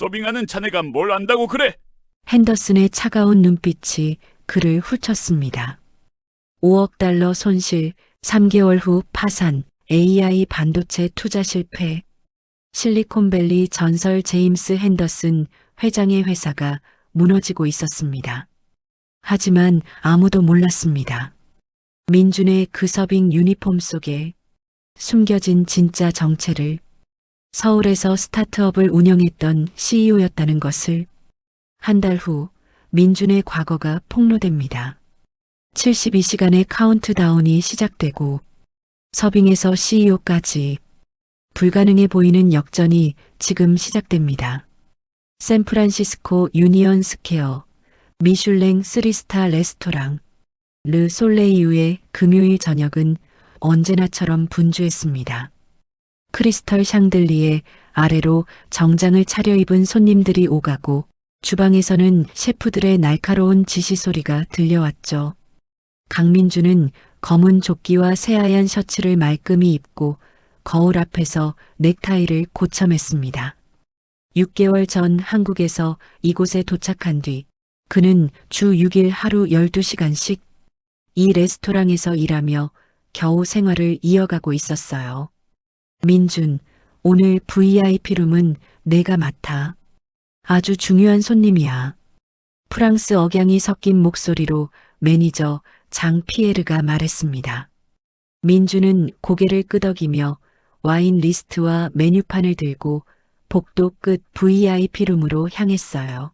서빙하는 자네가 뭘 안다고 그래? 핸더슨의 차가운 눈빛이 그를 훑쳤습니다. 5억 달러 손실, 3개월 후 파산, AI 반도체 투자 실패. 실리콘밸리 전설 제임스 핸더슨 회장의 회사가 무너지고 있었습니다. 하지만 아무도 몰랐습니다. 민준의 그 서빙 유니폼 속에 숨겨진 진짜 정체를, 서울에서 스타트업을 운영했던 CEO였다는 것을. 한 달 후 민준의 과거가 폭로됩니다. 72시간의 카운트다운이 시작되고 서빙에서 CEO까지 불가능해 보이는 역전이 지금 시작됩니다. 샌프란시스코 유니언 스퀘어, 미슐랭 3스타 레스토랑, 르 솔레이유의 금요일 저녁은 언제나처럼 분주했습니다. 크리스털 샹들리에 아래로 정장을 차려입은 손님들이 오가고 주방에서는 셰프들의 날카로운 지시 소리가 들려왔죠. 강민주는 검은 조끼와 새하얀 셔츠를 말끔히 입고 거울 앞에서 넥타이를 고쳐맸습니다. 6개월 전 한국에서 이곳에 도착한 뒤 그는 주 6일 하루 12시간씩 이 레스토랑에서 일하며 겨우 생활을 이어가고 있었어요. 민준, 오늘 VIP룸은 내가 맡아. 아주 중요한 손님이야. 프랑스 억양이 섞인 목소리로 매니저 장 피에르가 말했습니다. 민주는 고개를 끄덕이며 와인 리스트와 메뉴판을 들고 복도 끝 VIP룸으로 향했어요.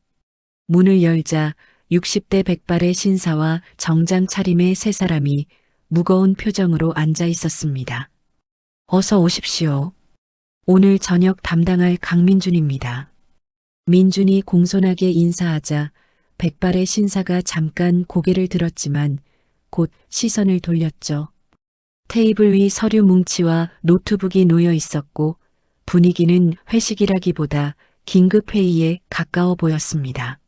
문을 열자 60대 백발의 신사와 정장 차림의 세 사람이 무거운 표정으로 앉아 있었습니다. 어서 오십시오. 오늘 저녁 담당할 강민준입니다. 민준이 공손하게 인사하자 백발의 신사가 잠깐 고개를 들었지만 곧 시선을 돌렸죠. 테이블 위 서류 뭉치와 노트북이 놓여 있었고 분위기는 회식이라기보다 긴급회의에 가까워 보였습니다.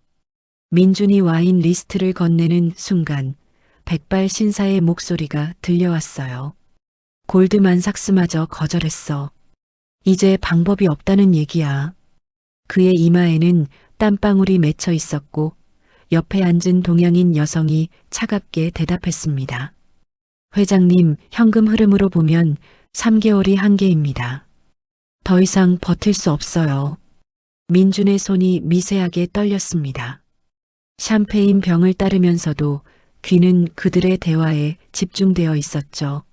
민준이 와인 리스트를 건네는 순간 백발 신사의 목소리가 들려왔어요. 골드만삭스마저 거절했어. 이제 방법이 없다는 얘기야. 그의 이마에는 땀방울이 맺혀 있었고 옆에 앉은 동양인 여성이 차갑게 대답했습니다. 회장님, 현금 흐름으로 보면 3개월이 한계입니다. 더 이상 버틸 수 없어요. 민준의 손이 미세하게 떨렸습니다. 샴페인 병을 따르면서도 귀는 그들의 대화에 집중되어 있었죠.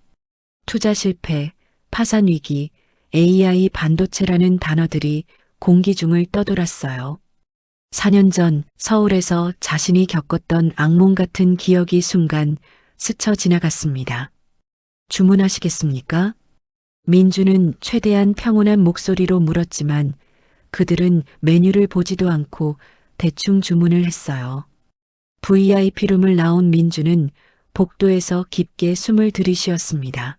투자 실패, 파산 위기, AI 반도체라는 단어들이 공기 중을 떠돌았어요. 4년 전 서울에서 자신이 겪었던 악몽 같은 기억이 순간 스쳐 지나갔습니다. 주문하시겠습니까? 민주는 최대한 평온한 목소리로 물었지만 그들은 메뉴를 보지도 않고 대충 주문을 했어요. VIP룸을 나온 민주는 복도에서 깊게 숨을 들이쉬었습니다.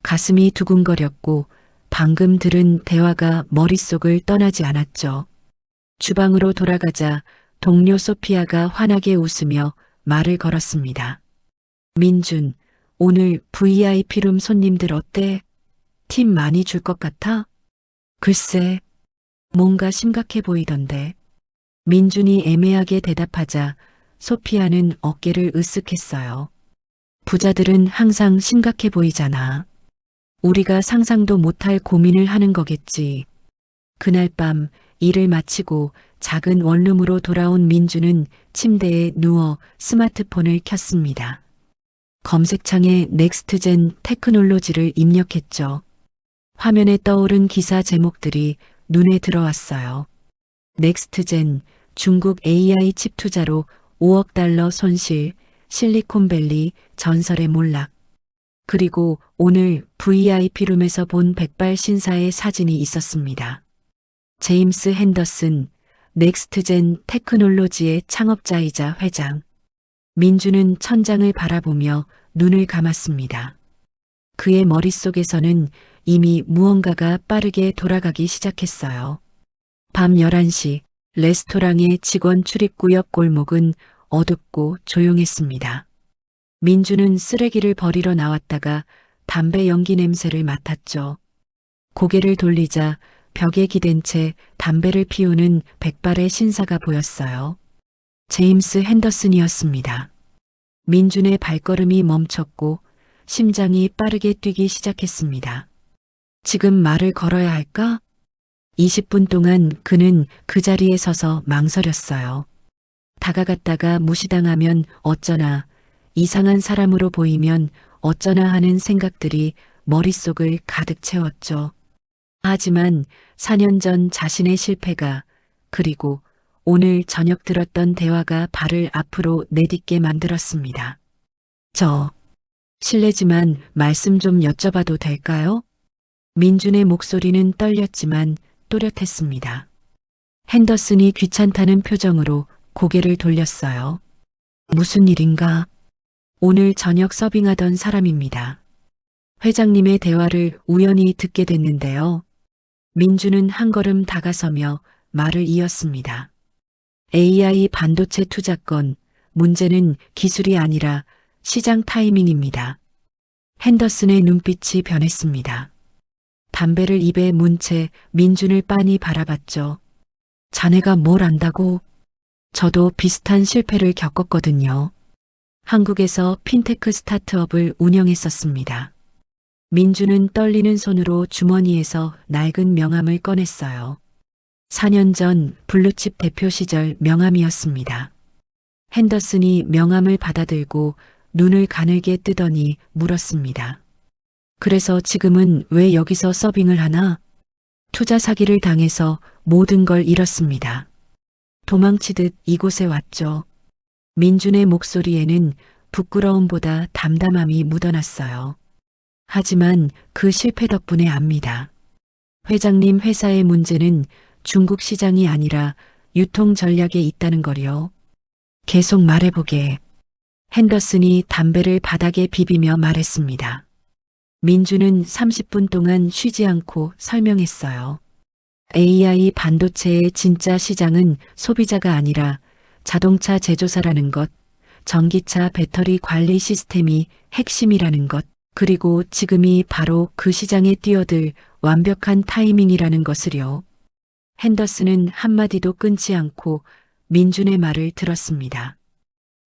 가슴이 두근거렸고 방금 들은 대화가 머릿속을 떠나지 않았죠. 주방으로 돌아가자 동료 소피아가 환하게 웃으며 말을 걸었습니다. 민준, 오늘 VIP룸 손님들 어때? 팁 많이 줄 것 같아? 글쎄, 뭔가 심각해 보이던데. 민준이 애매하게 대답하자 소피아는 어깨를 으쓱했어요. 부자들은 항상 심각해 보이잖아. 우리가 상상도 못할 고민을 하는 거겠지. 그날 밤 일을 마치고 작은 원룸으로 돌아온 민주는 침대에 누워 스마트폰을 켰습니다. 검색창에 넥스트젠 테크놀로지를 입력했죠. 화면에 떠오른 기사 제목들이 눈에 들어왔어요. 넥스트젠, 중국 AI 칩 투자로 5억 달러 손실, 실리콘밸리 전설의 몰락. 그리고 오늘 VIP룸에서 본 백발 신사의 사진이 있었습니다. 제임스 핸더슨, 넥스트젠 테크놀로지의 창업자이자 회장. 민주는 천장을 바라보며 눈을 감았습니다. 그의 머릿속에서는 이미 무언가가 빠르게 돌아가기 시작했어요. 밤 11시 레스토랑의 직원 출입구역 골목은 어둡고 조용했습니다. 민주는 쓰레기를 버리러 나왔다가 담배 연기 냄새를 맡았죠. 고개를 돌리자 벽에 기댄 채 담배를 피우는 백발의 신사가 보였어요. 제임스 핸더슨이었습니다. 민준의 발걸음이 멈췄고 심장이 빠르게 뛰기 시작했습니다. 지금 말을 걸어야 할까? 20분 동안 그는 그 자리에 서서 망설였어요. 다가갔다가 무시당하면 어쩌나, 이상한 사람으로 보이면 어쩌나 하는 생각들이 머릿속을 가득 채웠죠. 하지만 4년 전 자신의 실패가, 그리고 오늘 저녁 들었던 대화가 발을 앞으로 내딛게 만들었습니다. 실례지만 말씀 좀 여쭤봐도 될까요? 민준의 목소리는 떨렸지만 또렷했습니다. 핸더슨이 귀찮다는 표정으로 고개를 돌렸어요. 무슨 일인가? 오늘 저녁 서빙하던 사람입니다. 회장님의 대화를 우연히 듣게 됐는데요. 민준은 한 걸음 다가서며 말을 이었습니다. AI 반도체 투자건, 문제는 기술이 아니라 시장 타이밍입니다. 핸더슨의 눈빛이 변했습니다. 담배를 입에 문 채 민준을 빤히 바라봤죠. 자네가 뭘 안다고? 저도 비슷한 실패를 겪었거든요. 한국에서 핀테크 스타트업을 운영했었습니다. 민준은 떨리는 손으로 주머니에서 낡은 명함을 꺼냈어요. 4년 전 블루칩 대표 시절 명함이었습니다. 핸더슨이 명함을 받아들고 눈을 가늘게 뜨더니 물었습니다. 그래서 지금은 왜 여기서 서빙을 하나? 투자 사기를 당해서 모든 걸 잃었습니다. 도망치듯 이곳에 왔죠. 민준의 목소리에는 부끄러움보다 담담함이 묻어났어요. 하지만 그 실패 덕분에 압니다. 회장님 회사의 문제는 중국 시장이 아니라 유통 전략에 있다는 거요. 계속 말해보게. 핸더슨이 담배를 바닥에 비비며 말했습니다. 민준은 30분 동안 쉬지 않고 설명했어요. AI 반도체의 진짜 시장은 소비자가 아니라 자동차 제조사라는 것, 전기차 배터리 관리 시스템이 핵심이라는 것, 그리고 지금이 바로 그 시장에 뛰어들 완벽한 타이밍이라는 것을요. 핸더슨은 한마디도 끊지 않고 민준의 말을 들었습니다.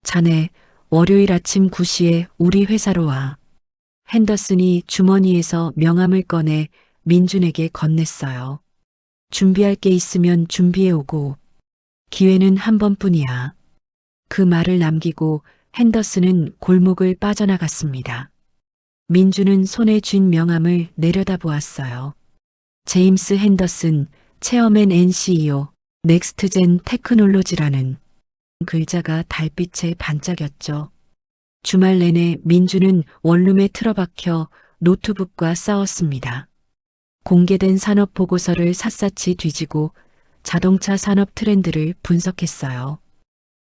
자네, 월요일 아침 9시에 우리 회사로 와. 핸더슨이 주머니에서 명함을 꺼내 민준에게 건넸어요. 준비할 게 있으면 준비해 오고, 기회는 한 번뿐이야. 그 말을 남기고 핸더슨은 골목을 빠져나갔습니다. 민준은 손에 쥔 명함을 내려다보았어요. 제임스 핸더슨, 체어맨 앤 CEO, 넥스트젠 테크놀로지라는 글자가 달빛에 반짝였죠. 주말 내내 민준은 원룸에 틀어박혀 노트북과 싸웠습니다. 공개된 산업 보고서를 샅샅이 뒤지고 자동차 산업 트렌드를 분석했어요.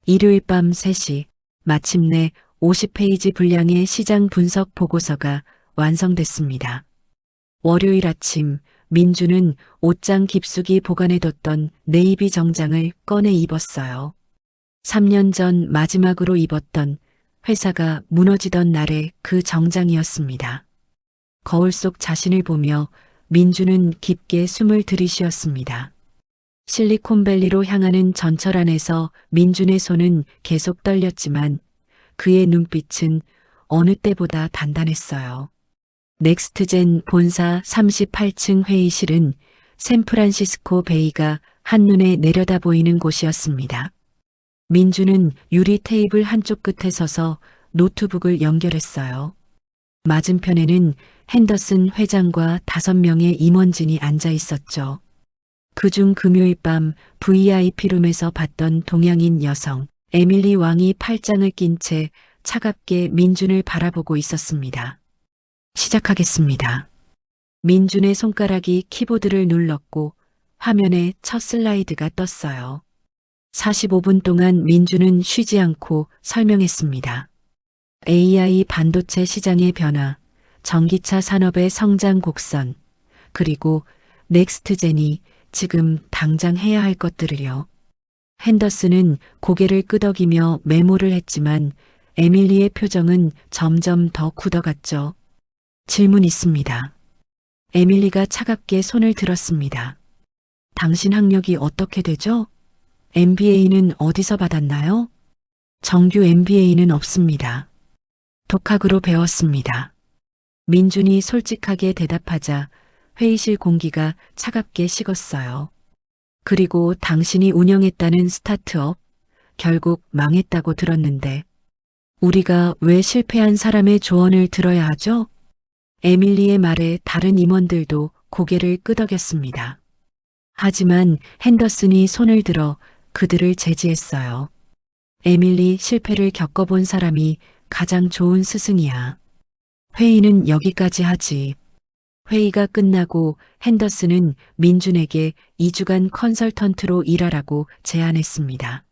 일요일 밤 3시, 마침내 50페이지 분량의 시장 분석 보고서가 완성됐습니다. 월요일 아침, 민준은 옷장 깊숙이 보관해뒀던 네이비 정장을 꺼내 입었어요. 3년 전 마지막으로 입었던 회사가 무너지던 날의 그 정장이었습니다. 거울 속 자신을 보며 민준은 깊게 숨을 들이쉬었습니다. 실리콘밸리로 향하는 전철 안에서 민준의 손은 계속 떨렸지만 그의 눈빛은 어느 때보다 단단했어요. 넥스트젠 본사 38층 회의실은 샌프란시스코 베이가 한눈에 내려다 보이는 곳이었습니다. 민준은 유리 테이블 한쪽 끝에 서서 노트북을 연결했어요. 맞은편에는 핸더슨 회장과 5명의 임원진이 앉아 있었죠. 그중 금요일 밤 VIP룸에서 봤던 동양인 여성 에밀리 왕이 팔짱을 낀 채 차갑게 민준을 바라보고 있었습니다. 시작하겠습니다. 민준의 손가락이 키보드를 눌렀고 화면에 첫 슬라이드가 떴어요. 45분 동안 민준은 쉬지 않고 설명했습니다. AI 반도체 시장의 변화, 전기차 산업의 성장 곡선, 그리고 넥스트젠이 지금 당장 해야 할 것들을요. 핸더슨은 고개를 끄덕이며 메모를 했지만 에밀리의 표정은 점점 더 굳어갔죠. 질문 있습니다. 에밀리가 차갑게 손을 들었습니다. 당신 학력이 어떻게 되죠? MBA는 어디서 받았나요? 정규 MBA는 없습니다. 독학으로 배웠습니다. 민준이 솔직하게 대답하자 회의실 공기가 차갑게 식었어요. 그리고 당신이 운영했다는 스타트업, 결국 망했다고 들었는데, 우리가 왜 실패한 사람의 조언을 들어야 하죠? 에밀리의 말에 다른 임원들도 고개를 끄덕였습니다. 하지만 핸더슨이 손을 들어 그들을 제지했어요. 에밀리, 실패를 겪어본 사람이 가장 좋은 스승이야. 회의는 여기까지 하지. 회의가 끝나고 핸더슨은 민준에게 2주간 컨설턴트로 일하라고 제안했습니다.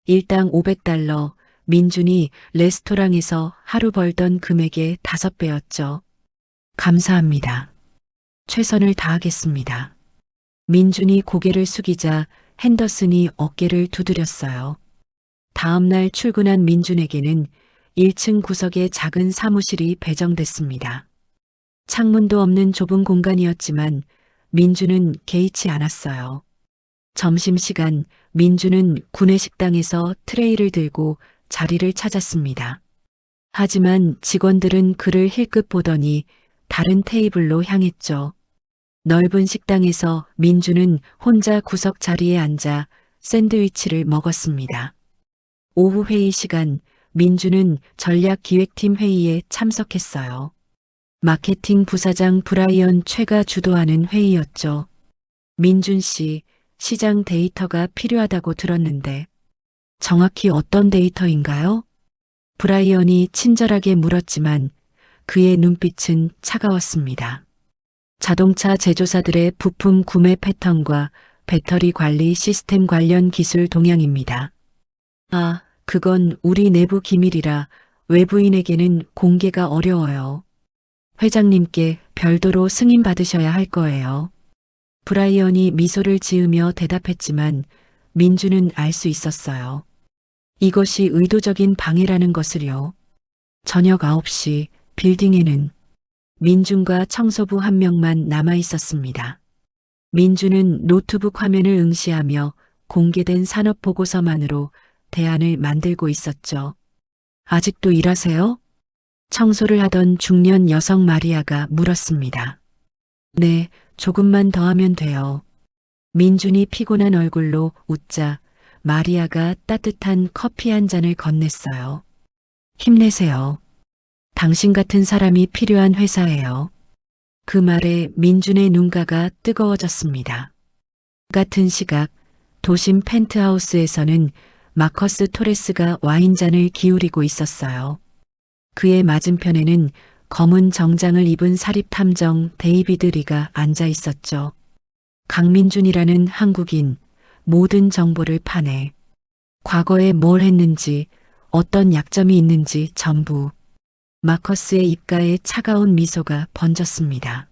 일당 $500, 민준이 레스토랑에서 하루 벌던 금액의 5배였죠. 감사합니다. 최선을 다하겠습니다. 민준이 고개를 숙이자 핸더슨이 어깨를 두드렸어요. 다음 날 출근한 민준에게는 1층 구석에 작은 사무실이 배정됐습니다. 창문도 없는 좁은 공간이었지만 민준은 개의치 않았어요. 점심시간 민준은 구내식당에서 트레이를 들고 자리를 찾았습니다. 하지만 직원들은 그를 힐끗 보더니 다른 테이블로 향했죠. 넓은 식당에서 민준은 혼자 구석 자리에 앉아 샌드위치를 먹었습니다. 오후 회의 시간 민준은 전략기획팀 회의에 참석했어요. 마케팅 부사장 브라이언 최가 주도하는 회의였죠. 민준 씨, 시장 데이터가 필요하다고 들었는데 정확히 어떤 데이터인가요? 브라이언이 친절하게 물었지만 그의 눈빛은 차가웠습니다. 자동차 제조사들의 부품 구매 패턴과 배터리 관리 시스템 관련 기술 동향입니다. 아, 그건 우리 내부 기밀이라 외부인에게는 공개가 어려워요. 회장님께 별도로 승인받으셔야 할 거예요. 브라이언이 미소를 지으며 대답했지만 민주는 알 수 있었어요. 이것이 의도적인 방해라는 것을요. 저녁 9시 빌딩에는 민준과 청소부 한 명만 남아 있었습니다. 민준은 노트북 화면을 응시하며 공개된 산업보고서만으로 대안을 만들고 있었죠. 아직도 일하세요? 청소를 하던 중년 여성 마리아가 물었습니다. 네, 조금만 더 하면 돼요. 민준이 피곤한 얼굴로 웃자 마리아가 따뜻한 커피 한 잔을 건넸어요. 힘내세요. 당신 같은 사람이 필요한 회사예요. 그 말에 민준의 눈가가 뜨거워졌습니다. 같은 시각 도심 펜트하우스에서는 마커스 토레스가 와인잔을 기울이고 있었어요. 그의 맞은편에는 검은 정장을 입은 사립탐정 데이비드 리가 앉아 있었죠. 강민준이라는 한국인, 모든 정보를 파내. 과거에 뭘 했는지, 어떤 약점이 있는지 전부. 마커스의 입가에 차가운 미소가 번졌습니다.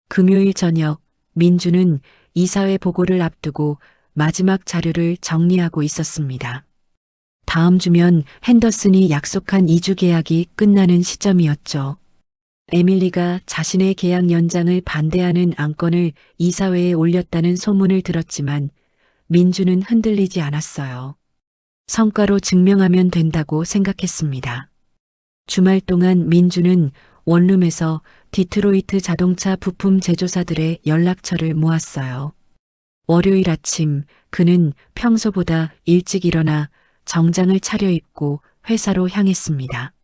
금요일 저녁 민준은 이사회 보고를 앞두고 마지막 자료를 정리하고 있었습니다. 다음 주면 핸더슨이 약속한 2주 계약이 끝나는 시점이었죠. 에밀리가 자신의 계약 연장을 반대하는 안건을 이사회에 올렸다는 소문을 들었지만 민준은 흔들리지 않았어요. 성과로 증명하면 된다고 생각했습니다. 주말 동안 민준은 원룸에서 디트로이트 자동차 부품 제조사들의 연락처를 모았어요. 월요일 아침 그는 평소보다 일찍 일어나 정장을 차려입고 회사로 향했습니다.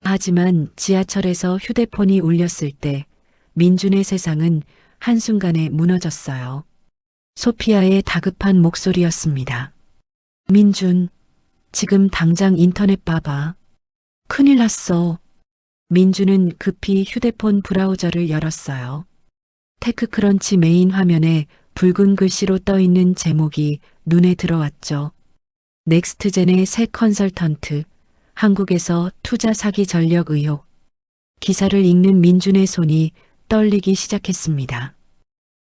하지만 지하철에서 휴대폰이 울렸을 때 민준의 세상은 한순간에 무너졌어요. 소피아의 다급한 목소리였습니다. 민준, 지금 당장 인터넷 봐봐. 큰일 났어. 민준은 급히 휴대폰 브라우저를 열었어요. 테크크런치 메인 화면에 붉은 글씨로 떠있는 제목이 눈에 들어왔죠. 넥스트젠의 새 컨설턴트, 한국에서 투자 사기 전력 의혹. 기사를 읽는 민준의 손이 떨리기 시작했습니다.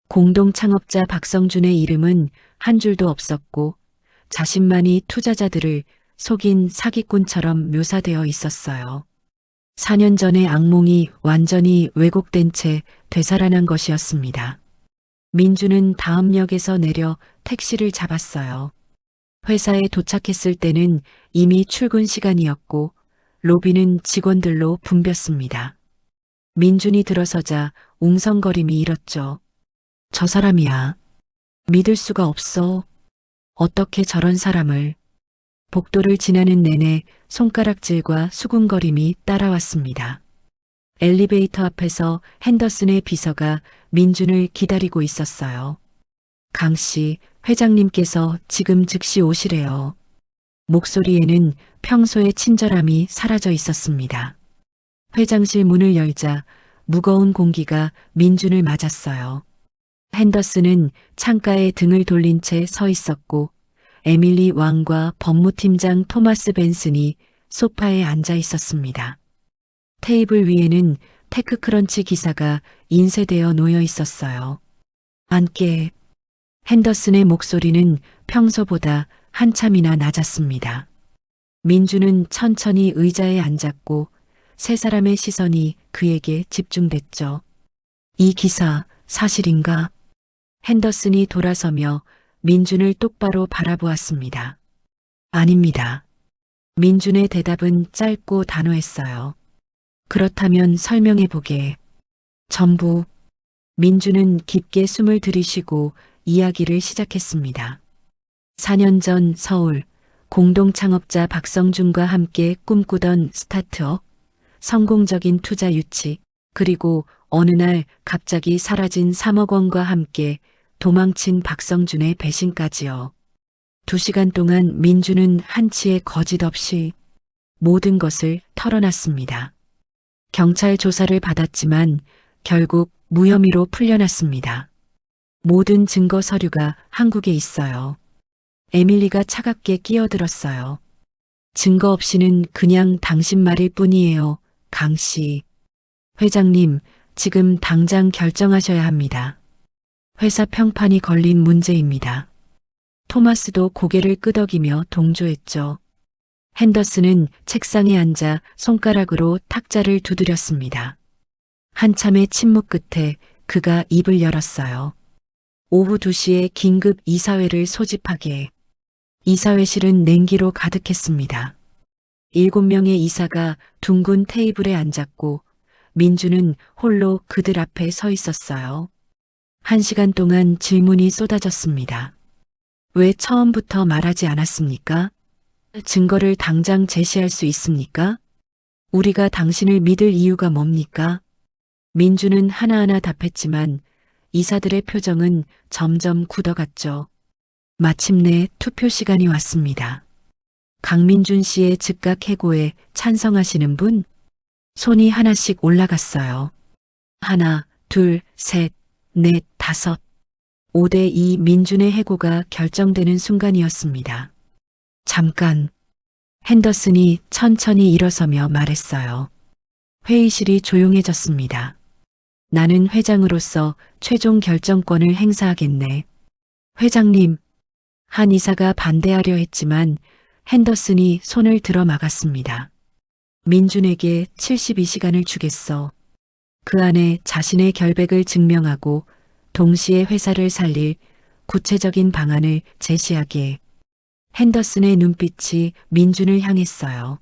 공동 창업자 박성준의 이름은 한 줄도 없었고 자신만이 투자자들을 속인 사기꾼처럼 묘사되어 있었어요. 4년 전의 악몽이 완전히 왜곡된 채 되살아난 것이었습니다. 민주는 다음 역에서 내려 택시를 잡았어요. 회사에 도착했을 때는 이미 출근 시간이었고 로비는 직원들로 붐볐습니다. 민준이 들어서자 웅성거림이 일었죠. 저 사람이야. 믿을 수가 없어. 어떻게 저런 사람을. 복도를 지나는 내내 손가락질과 수군거림이 따라왔습니다. 엘리베이터 앞에서 핸더슨의 비서가 민준을 기다리고 있었어요. 강 씨, 회장님께서 지금 즉시 오시래요. 목소리에는 평소의 친절함이 사라져 있었습니다. 회장실 문을 열자 무거운 공기가 민준을 맞았어요. 핸더슨은 창가에 등을 돌린 채 서 있었고 에밀리 왕과 법무팀장 토마스 벤슨이 소파에 앉아 있었습니다. 테이블 위에는 테크크런치 기사가 인쇄되어 놓여 있었어요. 앉게. 핸더슨의 목소리는 평소보다 한참이나 낮았습니다. 민주는 천천히 의자에 앉았고 세 사람의 시선이 그에게 집중됐죠. 이 기사 사실인가? 핸더슨이 돌아서며 민준을 똑바로 바라보았습니다. 아닙니다. 민준의 대답은 짧고 단호했어요. 그렇다면 설명해보게. 전부. 민준은 깊게 숨을 들이쉬고 이야기를 시작했습니다. 4년 전 서울 공동창업자 박성준과 함께 꿈꾸던 스타트업, 성공적인 투자 유치, 그리고 어느 날 갑자기 사라진 3억 원과 함께 도망친 박성준의 배신까지요. 2시간 동안 민주는 한치의 거짓 없이 모든 것을 털어놨습니다. 경찰 조사를 받았지만 결국 무혐의로 풀려났습니다. 모든 증거 서류가 한국에 있어요. 에밀리가 차갑게 끼어들었어요. 증거 없이는 그냥 당신 말일 뿐이에요, 강 씨. 회장님, 지금 당장 결정하셔야 합니다. 회사 평판이 걸린 문제입니다. 토마스도 고개를 끄덕이며 동조했죠. 핸더슨은 책상에 앉아 손가락으로 탁자를 두드렸습니다. 한참의 침묵 끝에 그가 입을 열었어요. 오후 2시에 긴급 이사회를 소집하게. 이사회실은 냉기로 가득했습니다. 7명의 이사가 둥근 테이블에 앉았고 민주는 홀로 그들 앞에 서 있었어요. 1시간 동안 질문이 쏟아졌습니다. 왜 처음부터 말하지 않았습니까? 증거를 당장 제시할 수 있습니까? 우리가 당신을 믿을 이유가 뭡니까? 민주는 하나하나 답했지만 이사들의 표정은 점점 굳어갔죠. 마침내 투표 시간이 왔습니다. 강민준 씨의 즉각 해고에 찬성하시는 분? 손이 하나씩 올라갔어요. 하나, 둘, 셋, 넷, 다섯. 5대2 민준의 해고가 결정되는 순간이었습니다. 잠깐. 핸더슨이 천천히 일어서며 말했어요. 회의실이 조용해졌습니다. 나는 회장으로서 최종 결정권을 행사하겠네. 회장님. 한 이사가 반대하려 했지만 핸더슨이 손을 들어 막았습니다. 민준에게 72시간을 주겠어. 그 안에 자신의 결백을 증명하고 동시에 회사를 살릴 구체적인 방안을 제시하게. 핸더슨의 눈빛이 민준을 향했어요.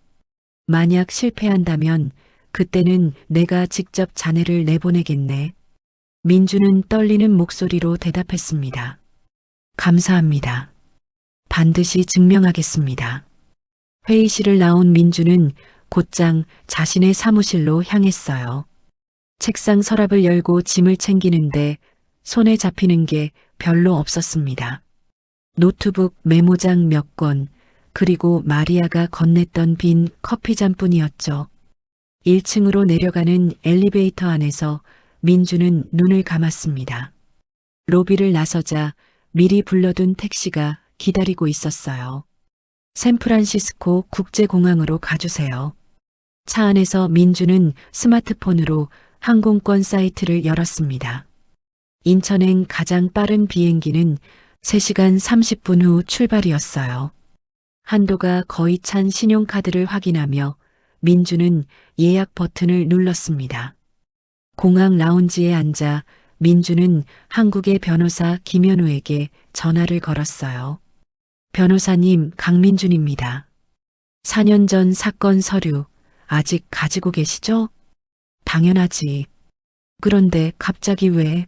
만약 실패한다면 그때는 내가 직접 자네를 내보내겠네. 민준은 떨리는 목소리로 대답했습니다. 감사합니다. 반드시 증명하겠습니다. 회의실을 나온 민준은 곧장 자신의 사무실로 향했어요. 책상 서랍을 열고 짐을 챙기는데 손에 잡히는 게 별로 없었습니다. 노트북, 메모장 몇 권, 그리고 마리아가 건넸던 빈 커피잔뿐이었죠. 1층으로 내려가는 엘리베이터 안에서 민주는 눈을 감았습니다. 로비를 나서자 미리 불러둔 택시가 기다리고 있었어요. 샌프란시스코 국제공항으로 가주세요. 차 안에서 민주는 스마트폰으로 항공권 사이트를 열었습니다. 인천행 가장 빠른 비행기는 3시간 30분 후 출발이었어요. 한도가 거의 찬 신용카드를 확인하며 민주는 예약 버튼을 눌렀습니다. 공항 라운지에 앉아 민주는 한국의 변호사 김현우에게 전화를 걸었어요. 변호사님, 강민준입니다. 4년 전 사건 서류 아직 가지고 계시죠? 당연하지. 그런데 갑자기 왜?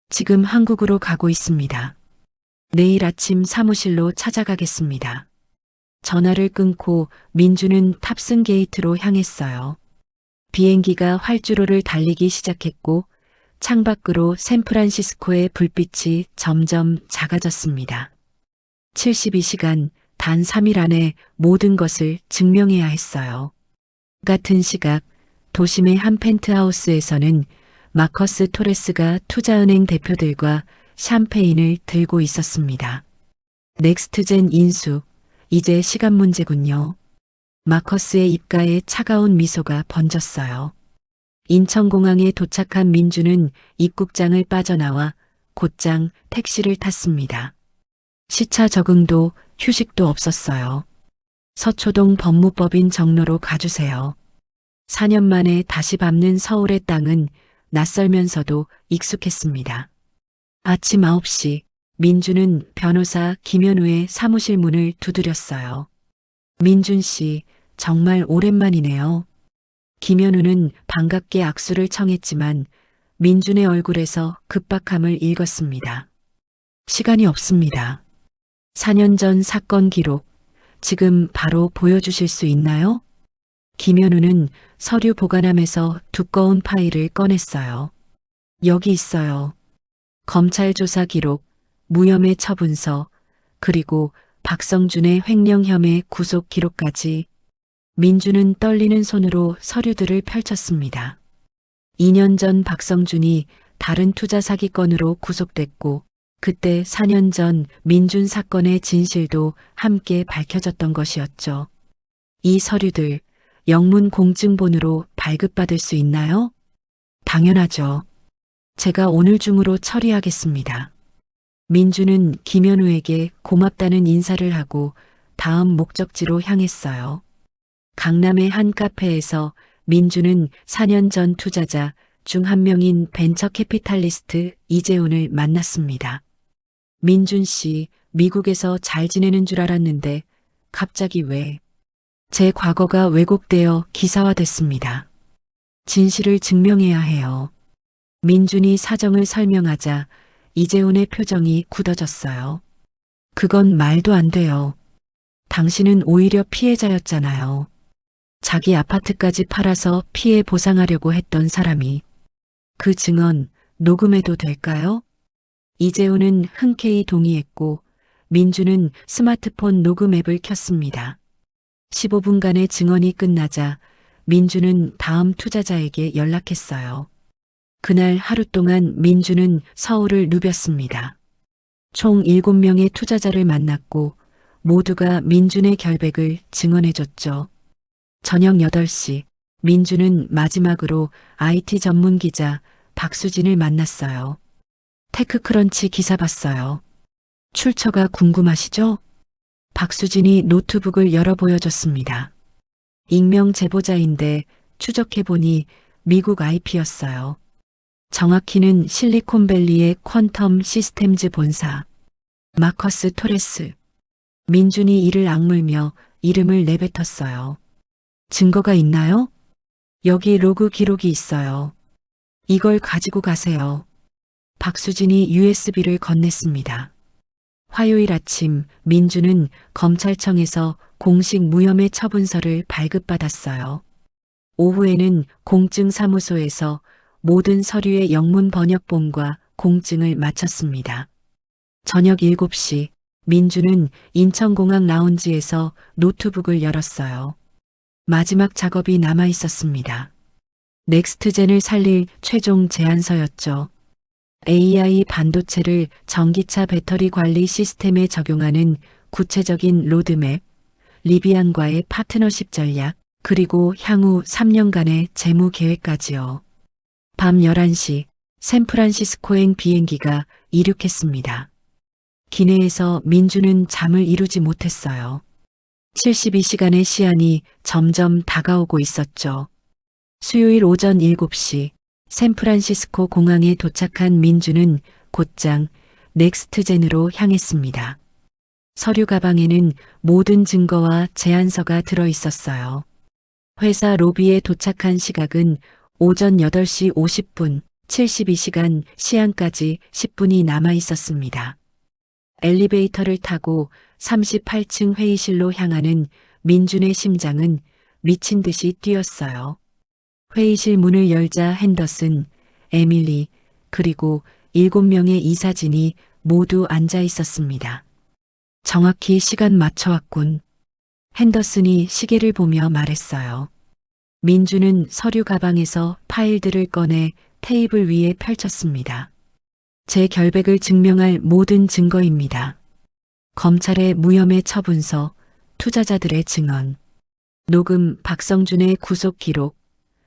지금 한국으로 가고 있습니다. 내일 아침 사무실로 찾아가겠습니다. 전화를 끊고 민주는 탑승 게이트로 향했어요. 비행기가 활주로를 달리기 시작했고 창밖으로 샌프란시스코의 불빛이 점점 작아졌습니다. 72시간, 단 3일 안에 모든 것을 증명해야 했어요. 같은 시각, 도심의 한 펜트하우스에서는 마커스 토레스가 투자은행 대표들과 샴페인을 들고 있었습니다. 넥스트젠 인수, 이제 시간 문제군요. 마커스의 입가에 차가운 미소가 번졌어요. 인천공항에 도착한 민주는 입국장을 빠져나와 곧장 택시를 탔습니다. 시차 적응도 휴식도 없었어요. 서초동 법무법인 정로로 가주세요. 4년 만에 다시 밟는 서울의 땅은 낯설면서도 익숙했습니다. 아침 9시 민주는 변호사 김현우의 사무실 문을 두드렸어요. 민준 씨, 정말 오랜만이네요. 김현우는 반갑게 악수를 청했지만 민준의 얼굴에서 급박함을 읽었습니다. 시간이 없습니다. 4년 전 사건 기록, 지금 바로 보여주실 수 있나요? 김현우는 서류 보관함에서 두꺼운 파일을 꺼냈어요. 여기 있어요. 검찰 조사 기록, 무혐의 처분서, 그리고 박성준의 횡령 혐의 구속 기록까지. 민주는 떨리는 손으로 서류들을 펼쳤습니다. 2년 전 박성준이 다른 투자 사기건으로 구속됐고 그때 4년 전 민준 사건의 진실도 함께 밝혀졌던 것이었죠. 이 서류들 영문 공증본으로 발급받을 수 있나요? 당연하죠. 제가 오늘 중으로 처리하겠습니다. 민주는 김현우에게 고맙다는 인사를 하고 다음 목적지로 향했어요. 강남의 한 카페에서 민주는 4년 전 투자자 중 한 명인 벤처 캐피탈리스트 이재훈을 만났습니다. 민준 씨, 미국에서 잘 지내는 줄 알았는데 갑자기 왜? 제 과거가 왜곡되어 기사화됐습니다. 진실을 증명해야 해요. 민준이 사정을 설명하자 이재훈의 표정이 굳어졌어요. 그건 말도 안 돼요. 당신은 오히려 피해자였잖아요. 자기 아파트까지 팔아서 피해 보상하려고 했던 사람이. 그 증언 녹음해도 될까요? 이재훈은 흔쾌히 동의했고 민주는 스마트폰 녹음 앱을 켰습니다. 15분간의 증언이 끝나자 민주는 다음 투자자에게 연락했어요. 그날 하루 동안 민주는 서울을 누볐습니다. 총 7명의 투자자를 만났고 모두가 민준의 결백을 증언해줬죠. 저녁 8시 민주는 마지막으로 IT 전문 기자 박수진을 만났어요. 테크크런치 기사 봤어요. 출처가 궁금하시죠? 박수진이 노트북을 열어 보여줬습니다. 익명 제보자인데 추적해보니 미국 IP였어요. 정확히는 실리콘밸리의 퀀텀 시스템즈 본사. 마커스 토레스. 민준이 이를 악물며 이름을 내뱉었어요. 증거가 있나요? 여기 로그 기록이 있어요. 이걸 가지고 가세요. 박수진이 USB를 건넸습니다. 화요일 아침 민주는 검찰청에서 공식 무혐의 처분서를 발급받았어요. 오후에는 공증사무소에서 모든 서류의 영문 번역본과 공증을 마쳤습니다. 저녁 7시 민주는 인천공항 라운지에서 노트북을 열었어요. 마지막 작업이 남아 있었습니다. 넥스트젠을 살릴 최종 제안서였죠. AI 반도체를 전기차 배터리 관리 시스템에 적용하는 구체적인 로드맵, 리비안과의 파트너십 전략, 그리고 향후 3년간의 재무 계획까지요. 밤 11시 샌프란시스코행 비행기가 이륙했습니다. 기내에서 민주는 잠을 이루지 못했어요. 72시간의 시한이 점점 다가오고 있었죠. 수요일 오전 7시 샌프란시스코 공항에 도착한 민주는 곧장 넥스트젠으로 향했습니다. 서류 가방에는 모든 증거와 제안서가 들어 있었어요. 회사 로비에 도착한 시각은 오전 8시 50분, 72시간 시한까지 10분이 남아 있었습니다. 엘리베이터를 타고 38층 회의실로 향하는 민준의 심장은 미친 듯이 뛰었어요. 회의실 문을 열자 핸더슨, 에밀리, 그리고 7명의 이사진이 모두 앉아 있었습니다. 정확히 시간 맞춰왔군. 핸더슨이 시계를 보며 말했어요. 민주는 서류 가방에서 파일들을 꺼내 테이블 위에 펼쳤습니다. 제 결백을 증명할 모든 증거입니다. 검찰의 무혐의 처분서, 투자자들의 증언, 녹음 박성준의 구속 기록,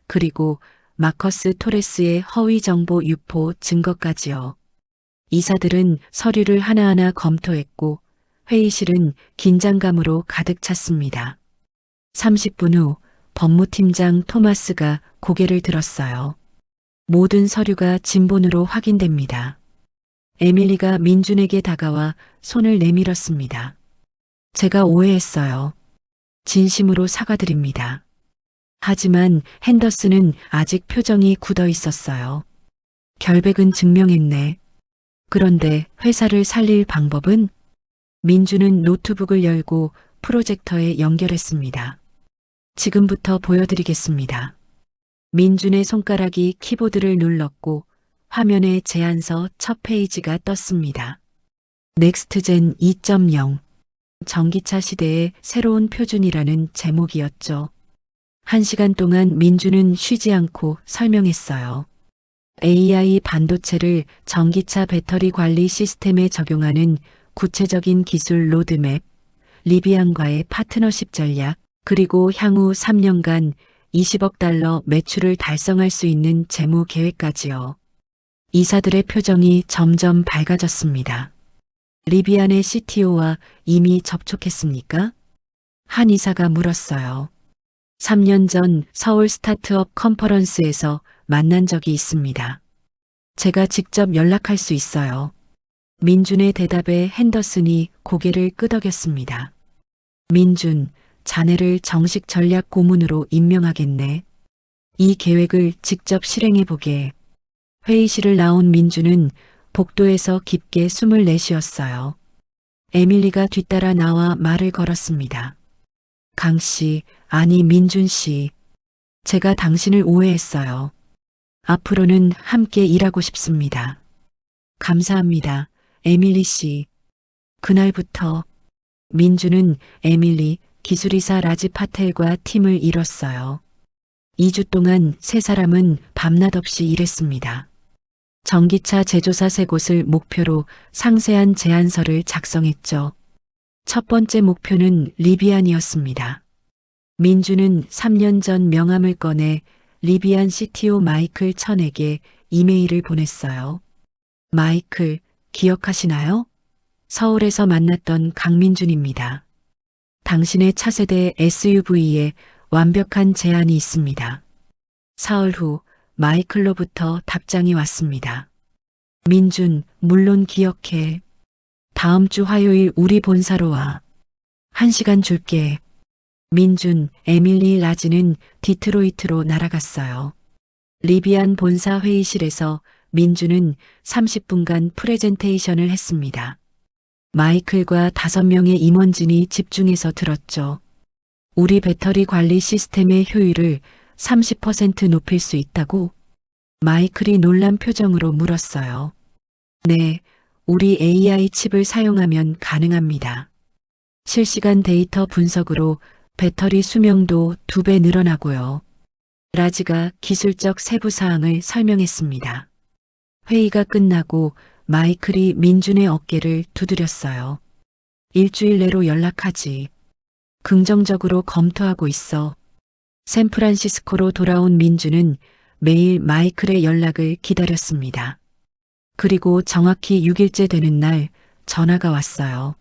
그리고 마커스 토레스의 허위 정보 유포 증거까지요. 이사들은 서류를 하나하나 검토했고 회의실은 긴장감으로 가득 찼습니다. 30분 후 법무팀장 토마스가 고개를 들었어요. 모든 서류가 진본으로 확인됩니다. 에밀리가 민준에게 다가와 손을 내밀었습니다. 제가 오해했어요. 진심으로 사과드립니다. 하지만 핸더슨은 아직 표정이 굳어 있었어요. 결백은 증명했네. 그런데 회사를 살릴 방법은? 민주는 노트북을 열고 프로젝터에 연결했습니다. 지금부터 보여드리겠습니다. 민준의 손가락이 키보드를 눌렀고 화면에 제안서 첫 페이지가 떴습니다. 넥스트젠 2.0 전기차 시대의 새로운 표준이라는 제목이었죠. 1시간 동안 민주는 쉬지 않고 설명했어요. AI 반도체를 전기차 배터리 관리 시스템에 적용하는 구체적인 기술 로드맵, 리비안과의 파트너십 전략, 그리고 향후 3년간 20억 달러 매출을 달성할 수 있는 재무 계획까지요. 이사들의 표정이 점점 밝아졌습니다. 리비안의 CTO와 이미 접촉했습니까? 한 이사가 물었어요. 3년 전 서울 스타트업 컨퍼런스에서 만난 적이 있습니다. 제가 직접 연락할 수 있어요. 민준의 대답에 핸더슨이 고개를 끄덕였습니다. 민준, 자네를 정식 전략 고문으로 임명하겠네. 이 계획을 직접 실행해보게. 회의실을 나온 민준은 복도에서 깊게 숨을 내쉬었어요. 에밀리가 뒤따라 나와 말을 걸었습니다. 강 씨, 아니 민준 씨. 제가 당신을 오해했어요. 앞으로는 함께 일하고 싶습니다. 감사합니다, 에밀리 씨. 그날부터 민주는 에밀리, 기술이사 라지 파텔과 팀을 이뤘어요. 2주 동안 세 사람은 밤낮 없이 일했습니다. 전기차 제조사 3곳을 목표로 상세한 제안서를 작성했죠. 첫 번째 목표는 리비안이었습니다. 민주는 3년 전 명함을 꺼내 리비안 CTO 마이클 천에게 이메일을 보냈어요. 마이클, 기억하시나요? 서울에서 만났던 강민준입니다. 당신의 차세대 SUV에 완벽한 제안이 있습니다. 사흘 후 마이클로부터 답장이 왔습니다. 민준, 물론 기억해. 다음 주 화요일 우리 본사로 와. 1시간 줄게. 민준, 에밀리, 라지는 디트로이트로 날아갔어요. 리비안 본사 회의실에서 민준은 30분간 프레젠테이션을 했습니다. 마이클과 5명의 임원진이 집중해서 들었죠. 우리 배터리 관리 시스템의 효율을 30% 높일 수 있다고? 마이클이 놀란 표정으로 물었어요. 네, 우리 AI 칩을 사용하면 가능합니다. 실시간 데이터 분석으로 배터리 수명도 2배 늘어나고요. 라지가 기술적 세부 사항을 설명했습니다. 회의가 끝나고 마이클이 민준의 어깨를 두드렸어요. 일주일 내로 연락하지. 긍정적으로 검토하고 있어. 샌프란시스코로 돌아온 민준은 매일 마이클의 연락을 기다렸습니다. 그리고 정확히 6일째 되는 날 전화가 왔어요.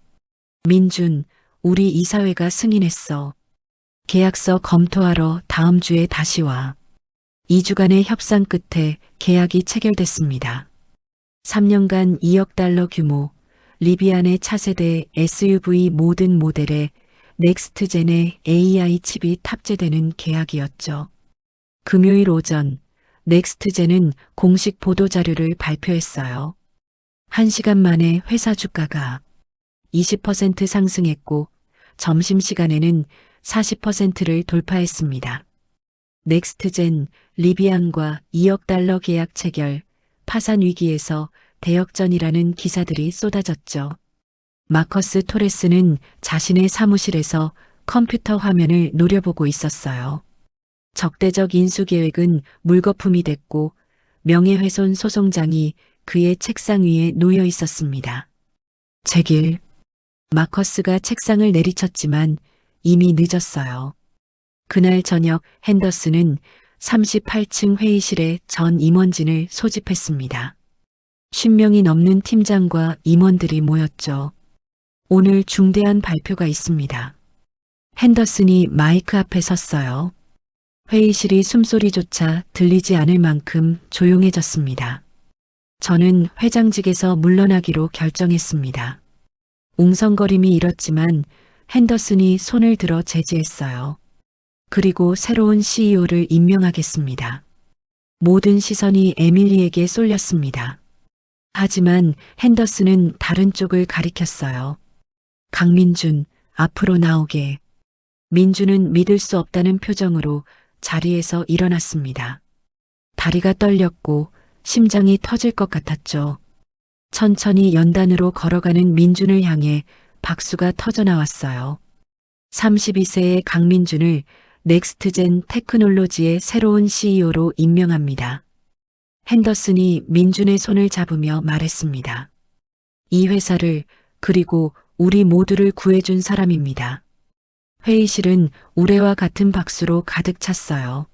민준, 우리 이사회가 승인했어. 계약서 검토하러 다음 주에 다시 와. 2주간의 협상 끝에 계약이 체결됐습니다. 3년간 2억 달러 규모, 리비안의 차세대 SUV 모든 모델에 넥스트젠의 AI 칩이 탑재되는 계약이었죠. 금요일 오전, 넥스트젠은 공식 보도자료를 발표했어요. 1시간 만에 회사 주가가 20% 상승했고, 점심시간에는 40%를 돌파했습니다. 넥스트젠, 리비안과 2억 달러 계약 체결, 파산 위기에서 대역전이라는 기사들이 쏟아졌죠. 마커스 토레스는 자신의 사무실에서 컴퓨터 화면을 노려보고 있었어요. 적대적 인수 계획은 물거품이 됐고 명예훼손 소송장이 그의 책상 위에 놓여 있었습니다. 제길. 마커스가 책상을 내리쳤지만 이미 늦었어요. 그날 저녁 핸더슨은 38층 회의실에 전 임원진을 소집했습니다. 10명이 넘는 팀장과 임원들이 모였죠. 오늘 중대한 발표가 있습니다. 핸더슨이 마이크 앞에 섰어요. 회의실이 숨소리조차 들리지 않을 만큼 조용해졌습니다. 저는 회장직에서 물러나기로 결정했습니다. 웅성거림이 일었지만 핸더슨이 손을 들어 제지했어요. 그리고 새로운 CEO를 임명하겠습니다. 모든 시선이 에밀리에게 쏠렸습니다. 하지만 핸더슨은 다른 쪽을 가리켰어요. 강민준, 앞으로 나오게. 민준은 믿을 수 없다는 표정으로 자리에서 일어났습니다. 다리가 떨렸고 심장이 터질 것 같았죠. 천천히 연단으로 걸어가는 민준을 향해 박수가 터져나왔어요. 32세의 강민준을 넥스트젠 테크놀로지의 새로운 CEO로 임명합니다. 핸더슨이 민준의 손을 잡으며 말했습니다. 이 회사를 그리고 우리 모두를 구해준 사람입니다. 회의실은 우레와 같은 박수로 가득 찼어요.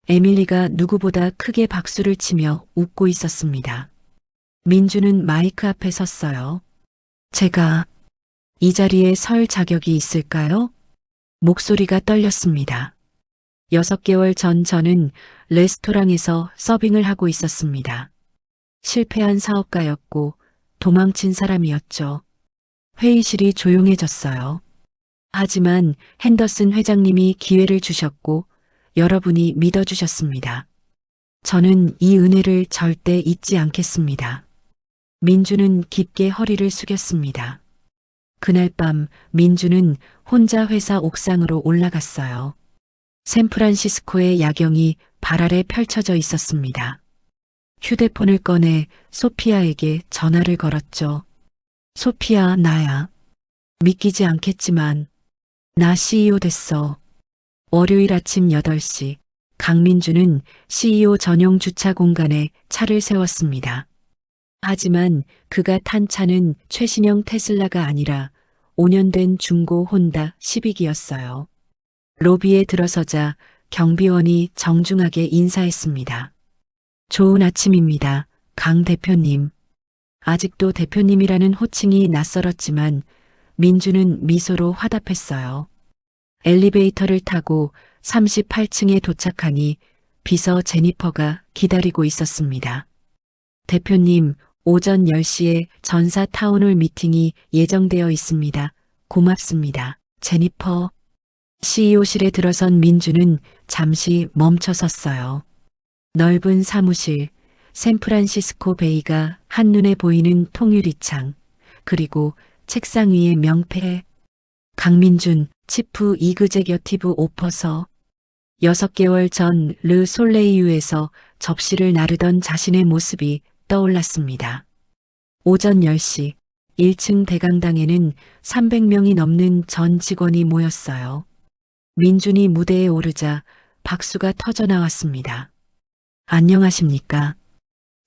에밀리가 누구보다 크게 박수를 치며 웃고 있었습니다. 민준은 마이크 앞에 섰어요. 제가 이 자리에 설 자격이 있을까요? 목소리가 떨렸습니다. 6개월 전 저는 레스토랑에서 서빙을 하고 있었습니다. 실패한 사업가였고 도망친 사람이었죠. 회의실이 조용해졌어요. 하지만 핸더슨 회장님이 기회를 주셨고 여러분이 믿어주셨습니다. 저는 이 은혜를 절대 잊지 않겠습니다. 민주는 깊게 허리를 숙였습니다. 그날 밤 민주는 혼자 회사 옥상으로 올라갔어요. 샌프란시스코의 야경이 발 아래 펼쳐져 있었습니다. 휴대폰을 꺼내 소피아에게 전화를 걸었죠. 소피아, 나야. 믿기지 않겠지만 나 CEO 됐어. 월요일 아침 8시 강민주는 CEO 전용 주차 공간에 차를 세웠습니다. 하지만 그가 탄 차는 최신형 테슬라가 아니라 5년 된 중고 혼다 시빅이었어요. 로비에 들어서자 경비원이 정중하게 인사했습니다. 좋은 아침입니다, 강 대표님. 아직도 대표님이라는 호칭이 낯설었지만 민주는 미소로 화답했어요. 엘리베이터를 타고 38층에 도착하니 비서 제니퍼가 기다리고 있었습니다. 대표님, 오전 10시에 전사 타운홀 미팅이 예정되어 있습니다. 고맙습니다. 제니퍼. CEO실에 들어선 민주는 잠시 멈춰 섰어요. 넓은 사무실, 샌프란시스코 베이가 한눈에 보이는 통유리창, 그리고 책상 위에 명패. 강민준, 치프 이그제겨티브 오퍼서. 6개월 전 르 솔레이유에서 접시를 나르던 자신의 모습이 떠올랐습니다. 오전 10시 1층 대강당에는 300명이 넘는 전 직원이 모였어요. 민준이 무대에 오르자 박수가 터져나왔습니다. 안녕하십니까?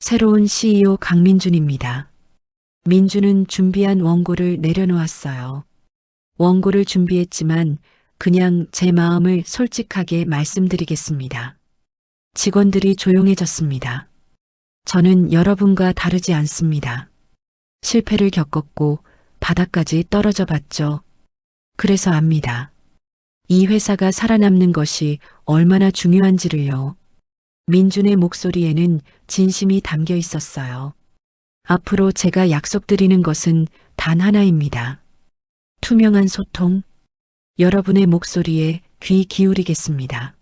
새로운 CEO 강민준입니다. 민준은 준비한 원고를 내려놓았어요. 원고를 준비했지만 그냥 제 마음을 솔직하게 말씀드리겠습니다. 직원들이 조용해졌습니다. 저는 여러분과 다르지 않습니다. 실패를 겪었고 바닥까지 떨어져 봤죠. 그래서 압니다. 이 회사가 살아남는 것이 얼마나 중요한지를요. 민준의 목소리에는 진심이 담겨 있었어요. 앞으로 제가 약속드리는 것은 단 하나입니다. 투명한 소통. 여러분의 목소리에 귀 기울이겠습니다.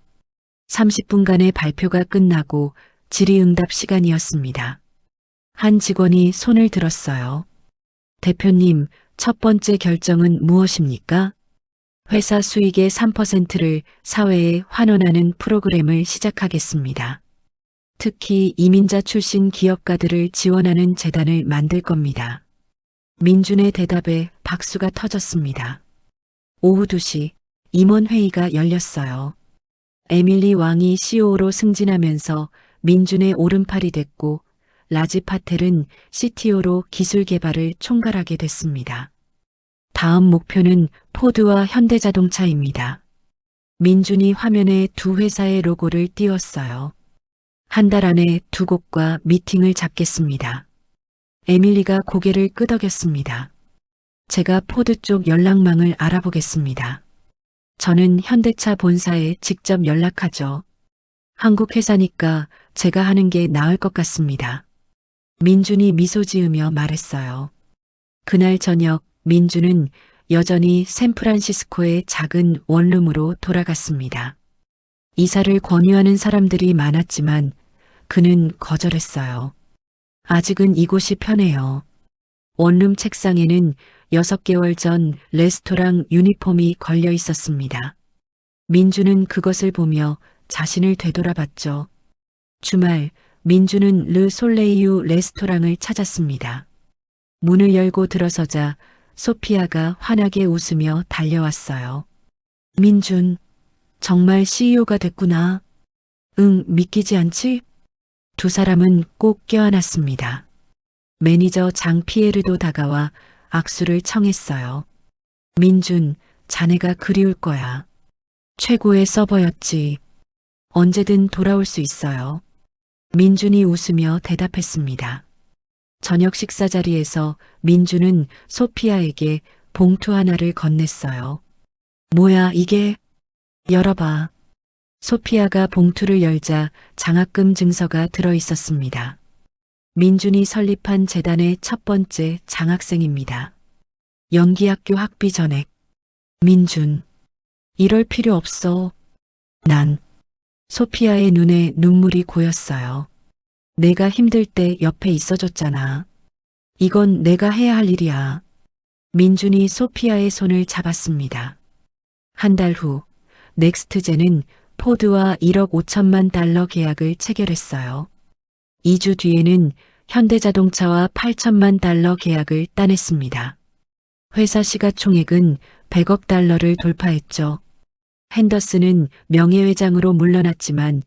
30분간의 발표가 끝나고 질의응답 시간이었습니다. 한 직원이 손을 들었어요. 대표님, 첫 번째 결정은 무엇입니까? 회사 수익의 3%를 사회에 환원하는 프로그램을 시작하겠습니다. 특히 이민자 출신 기업가들을 지원하는 재단을 만들 겁니다. 민준의 대답에 박수가 터졌습니다. 오후 2시 임원회의가 열렸어요. 에밀리 왕이 CEO로 승진하면서 민준의 오른팔이 됐고 라지 파텔은 CTO로 기술 개발을 총괄하게 됐습니다. 다음 목표는 포드와 현대자동차입니다. 민준이 화면에 두 회사의 로고를 띄웠어요. 한 달 안에 두 곳과 미팅을 잡겠습니다. 에밀리가 고개를 끄덕였습니다. 제가 포드 쪽 연락망을 알아보겠습니다. 저는 현대차 본사에 직접 연락하죠. 한국 회사니까 제가 하는 게 나을 것 같습니다. 민준이 미소 지으며 말했어요. 그날 저녁 민준은 여전히 샌프란시스코의 작은 원룸으로 돌아갔습니다. 이사를 권유하는 사람들이 많았지만 그는 거절했어요. 아직은 이곳이 편해요. 원룸 책상에는 6개월 전 레스토랑 유니폼이 걸려 있었습니다. 민주는 그것을 보며 자신을 되돌아봤죠. 주말 민주는 르 솔레이유 레스토랑을 찾았습니다. 문을 열고 들어서자 소피아가 환하게 웃으며 달려왔어요. 민준, 정말 CEO가 됐구나. 응, 믿기지 않지? 두 사람은 꼭 껴안았습니다. 매니저 장 피에르도 다가와 악수를 청했어요. 민준, 자네가 그리울 거야. 최고의 서버였지. 언제든 돌아올 수 있어요. 민준이 웃으며 대답했습니다. 저녁 식사 자리에서 민준은 소피아에게 봉투 하나를 건넸어요. 뭐야 이게? 열어봐. 소피아가 봉투를 열자 장학금 증서가 들어 있었습니다. 민준이 설립한 재단의 첫 번째 장학생입니다. 연기학교 학비 전액. 민준. 이럴 필요 없어. 난. 소피아의 눈에 눈물이 고였어요. 내가 힘들 때 옆에 있어줬잖아. 이건 내가 해야 할 일이야. 민준이 소피아의 손을 잡았습니다. 한 달 후, 넥스트젠은 포드와 1억 5천만 달러 계약을 체결했어요. 2주 뒤에는 현대자동차와 8천만 달러 계약을 따냈습니다. 회사 시가총액은 100억 달러를 돌파했죠. 핸더슨은 명예회장으로 물러났지만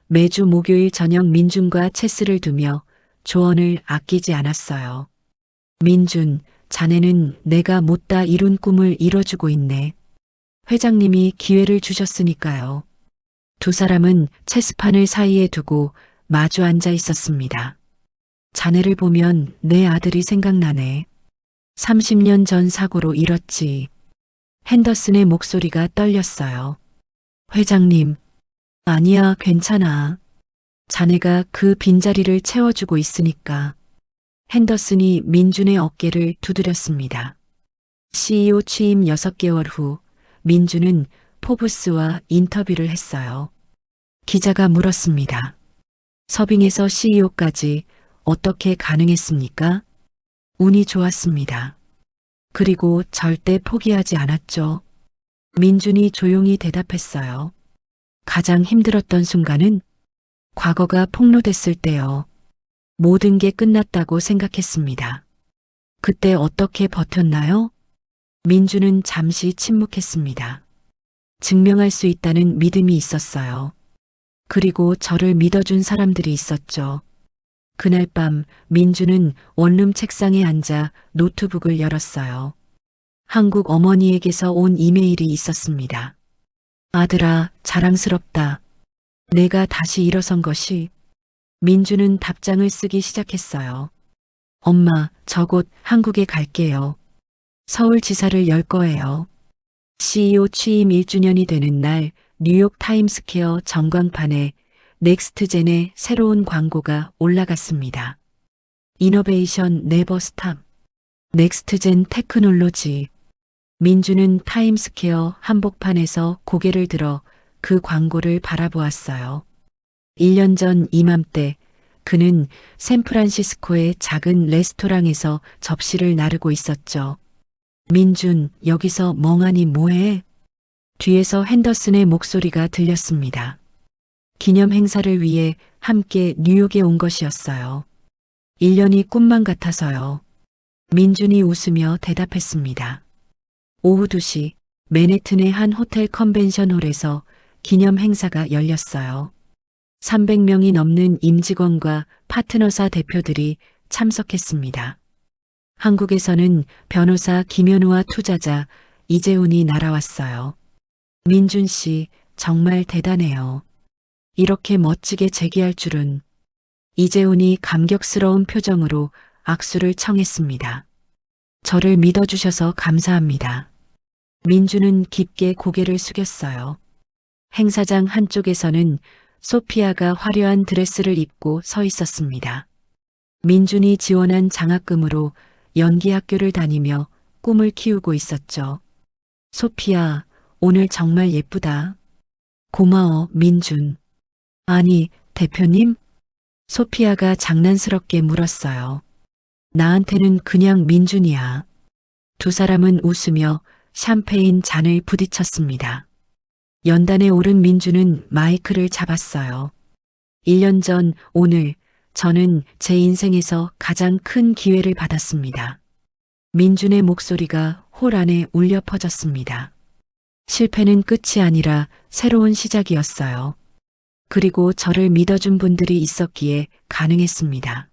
매주 목요일 저녁 민준과 체스를 두며 조언을 아끼지 않았어요. 민준, 자네는 내가 못다 이룬 꿈을 이뤄주고 있네. 회장님이 기회를 주셨으니까요. 두 사람은 체스판을 사이에 두고 마주 앉아 있었습니다. 자네를 보면 내 아들이 생각나네. 30년 전 사고로 잃었지. 핸더슨의 목소리가 떨렸어요. 회장님, 아니야, 괜찮아. 자네가 그 빈자리를 채워주고 있으니까. 핸더슨이 민준의 어깨를 두드렸습니다. CEO 취임 6개월 후 민준은 포브스와 인터뷰를 했어요. 기자가 물었습니다. 서빙에서 CEO까지 어떻게 가능했습니까? 운이 좋았습니다. 그리고 절대 포기하지 않았죠. 민준이 조용히 대답했어요. 가장 힘들었던 순간은 과거가 폭로됐을 때요. 모든 게 끝났다고 생각했습니다. 그때 어떻게 버텼나요? 민준은 잠시 침묵했습니다. 증명할 수 있다는 믿음이 있었어요. 그리고 저를 믿어준 사람들이 있었죠. 그날 밤 민준은 원룸 책상에 앉아 노트북을 열었어요. 한국 어머니에게서 온 이메일이 있었습니다. 아들아, 자랑스럽다. 내가 다시 일어선 것이. 민준은 답장을 쓰기 시작했어요. 엄마, 저 곧 한국에 갈게요. 서울지사를 열 거예요. CEO 취임 1주년이 되는 날 뉴욕 타임스퀘어 전광판에 넥스트젠의 새로운 광고가 올라갔습니다. 이노베이션 네버 스탑. 넥스트젠 테크놀로지. 민주는 타임스퀘어 한복판에서 고개를 들어 그 광고를 바라보았어요. 1년 전 이맘때 그는 샌프란시스코의 작은 레스토랑에서 접시를 나르고 있었죠. 민준, 여기서 멍하니 뭐해? 뒤에서 핸더슨의 목소리가 들렸습니다. 기념 행사를 위해 함께 뉴욕에 온 것이었어요. 1년이 꿈만 같아서요. 민준이 웃으며 대답했습니다. 오후 2시 맨해튼의 한 호텔 컨벤션홀에서 기념 행사가 열렸어요. 300명이 넘는 임직원과 파트너사 대표들이 참석했습니다. 한국에서는 변호사 김현우와 투자자 이재훈이 날아왔어요. 민준 씨, 정말 대단해요. 이렇게 멋지게 재기할 줄은. 이재훈이 감격스러운 표정으로 악수를 청했습니다. 저를 믿어주셔서 감사합니다. 민주는 깊게 고개를 숙였어요. 행사장 한쪽에서는 소피아가 화려한 드레스를 입고 서 있었습니다. 민준이 지원한 장학금으로 연기학교를 다니며 꿈을 키우고 있었죠. 소피아, 오늘 정말 예쁘다. 고마워, 민준. 아니, 대표님? 소피아가 장난스럽게 물었어요. 나한테는 그냥 민준이야. 두 사람은 웃으며 샴페인 잔을 부딪혔습니다. 연단에 오른 민준은 마이크를 잡았어요. 1년 전 오늘 저는 제 인생에서 가장 큰 기회를 받았습니다. 민준의 목소리가 홀 안에 울려 퍼졌습니다. 실패는 끝이 아니라 새로운 시작이었어요. 그리고 저를 믿어준 분들이 있었기에 가능했습니다.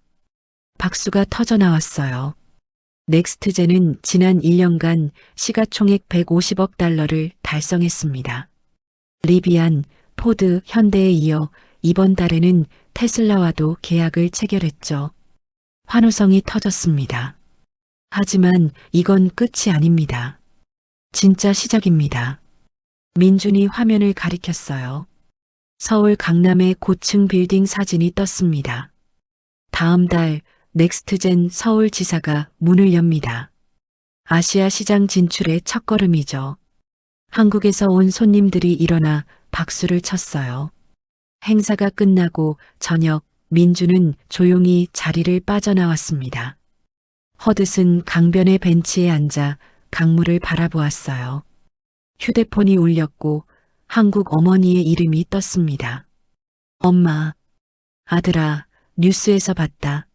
박수가 터져 나왔어요. 넥스트젠은 지난 1년간 시가총액 150억 달러를 달성했습니다. 리비안, 포드, 현대에 이어 이번 달에는 테슬라와도 계약을 체결했죠. 환호성이 터졌습니다. 하지만 이건 끝이 아닙니다. 진짜 시작입니다. 민준이 화면을 가리켰어요. 서울 강남의 고층 빌딩 사진이 떴습니다. 다음 달 넥스트젠 서울지사가 문을 엽니다. 아시아 시장 진출의 첫걸음이죠. 한국에서 온 손님들이 일어나 박수를 쳤어요. 행사가 끝나고 저녁 민주는 조용히 자리를 빠져나왔습니다. 허드슨 강변의 벤치에 앉아 강물을 바라보았어요. 휴대폰이 울렸고 한국 어머니의 이름이 떴습니다. 엄마, 아들아, 뉴스에서 봤다.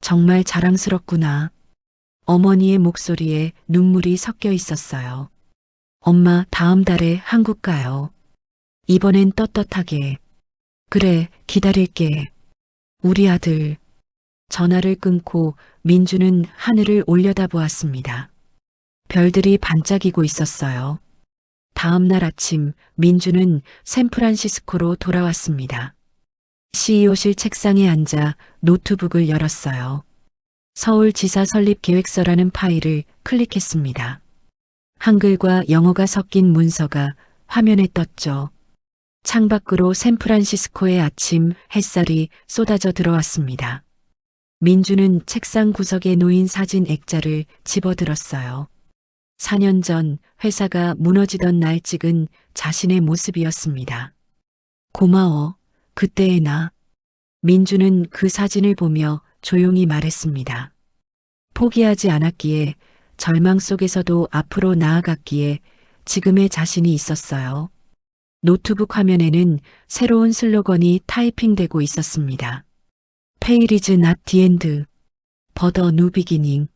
정말 자랑스럽구나. 어머니의 목소리에 눈물이 섞여 있었어요. 엄마, 다음 달에 한국 가요. 이번엔 떳떳하게. 그래, 기다릴게. 우리 아들. 전화를 끊고 민주는 하늘을 올려다보았습니다. 별들이 반짝이고 있었어요. 다음 날 아침 민주는 샌프란시스코로 돌아왔습니다. CEO실 책상에 앉아 노트북을 열었어요. 서울지사 설립 계획서라는 파일을 클릭했습니다. 한글과 영어가 섞인 문서가 화면에 떴죠. 창밖으로 샌프란시스코의 아침 햇살이 쏟아져 들어왔습니다. 민주는 책상 구석에 놓인 사진 액자를 집어들었어요. 4년 전 회사가 무너지던 날 찍은 자신의 모습이었습니다. 고마워, 그때의 나. 민주는 그 사진을 보며 조용히 말했습니다. 포기하지 않았기에, 절망 속에서도 앞으로 나아갔기에 지금의 자신이 있었어요. 노트북 화면에는 새로운 슬로건이 타이핑되고 있었습니다. Fail is not the end, but a new beginning.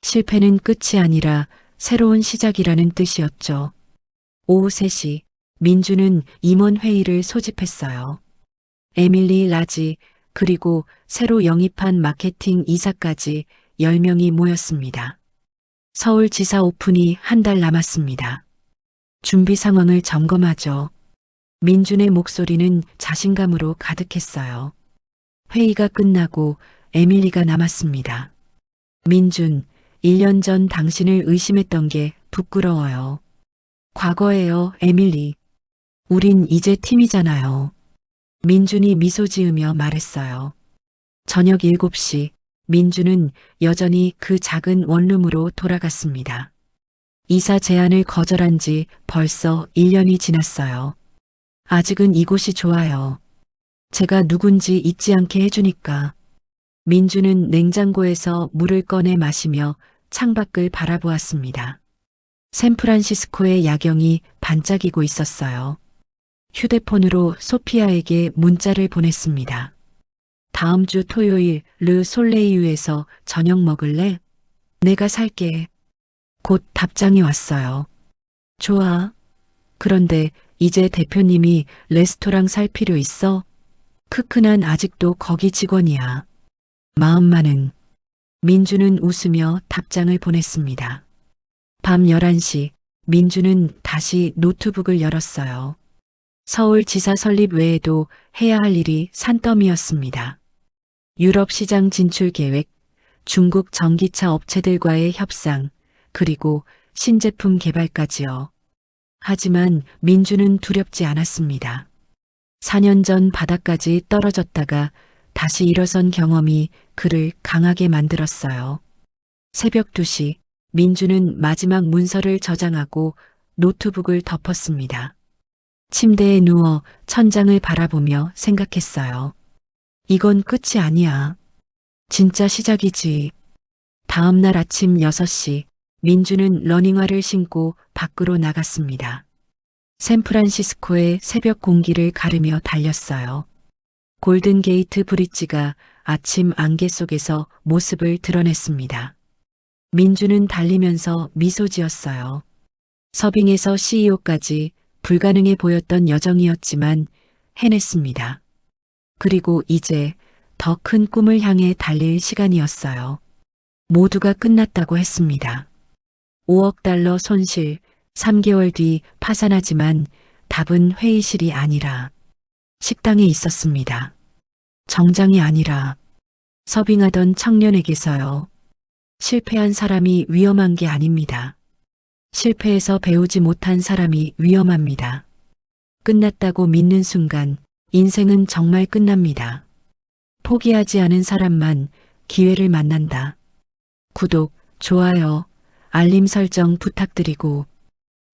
실패는 끝이 아니라 새로운 시작이라는 뜻이었죠. 오후 3시 민주는 임원회의를 소집했어요. 에밀리, 라지, 그리고 새로 영입한 마케팅 이사까지 10명이 모였습니다. 서울지사 오픈이 한 달 남았습니다. 준비 상황을 점검하죠. 민준의 목소리는 자신감으로 가득했어요. 회의가 끝나고 에밀리가 남았습니다. 민준, 1년 전 당신을 의심했던 게 부끄러워요. 과거예요, 에밀리. 우린 이제 팀이잖아요. 민준이 미소 지으며 말했어요. 저녁 7시 민준은 여전히 그 작은 원룸으로 돌아갔습니다. 이사 제안을 거절한 지 벌써 1년이 지났어요. 아직은 이곳이 좋아요. 제가 누군지 잊지 않게 해주니까. 민주는 냉장고에서 물을 꺼내 마시며 창밖을 바라보았습니다. 샌프란시스코의 야경이 반짝이고 있었어요. 휴대폰으로 소피아에게 문자를 보냈습니다. 다음 주 토요일 르 솔레이유에서 저녁 먹을래? 내가 살게. 곧 답장이 왔어요. 좋아. 그런데 이제 대표님이 레스토랑 살 필요 있어? 크크 난 아직도 거기 직원이야. 마음만은. 민주는 웃으며 답장을 보냈습니다. 밤 11시 민주는 다시 노트북을 열었어요. 서울지사 설립 외에도 해야 할 일이 산더미였습니다. 유럽 시장 진출 계획, 중국 전기차 업체들과의 협상, 그리고 신제품 개발까지요. 하지만 민주는 두렵지 않았습니다. 4년 전 바닥까지 떨어졌다가 다시 일어선 경험이 그를 강하게 만들었어요. 새벽 2시 민주는 마지막 문서를 저장하고 노트북을 덮었습니다. 침대에 누워 천장을 바라보며 생각했어요. 이건 끝이 아니야. 진짜 시작이지. 다음 날 아침 6시 민주는 러닝화를 신고 밖으로 나갔습니다. 샌프란시스코의 새벽 공기를 가르며 달렸어요. 골든 게이트 브릿지가 아침 안개 속에서 모습을 드러냈습니다. 민주는 달리면서 미소 지었어요. 서빙에서 CEO까지 불가능해 보였던 여정이었지만 해냈습니다. 그리고 이제 더 큰 꿈을 향해 달릴 시간이었어요. 모두가 끝났다고 했습니다. 5억 달러 손실, 3개월 뒤 파산하지만 답은 회의실이 아니라 식당에 있었습니다. 정장이 아니라 서빙하던 청년에게서요. 실패한 사람이 위험한 게 아닙니다. 실패해서 배우지 못한 사람이 위험합니다. 끝났다고 믿는 순간 인생은 정말 끝납니다. 포기하지 않은 사람만 기회를 만난다. 구독, 좋아요, 알림 설정 부탁드리고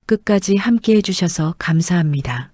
끝까지 함께 해주셔서 감사합니다.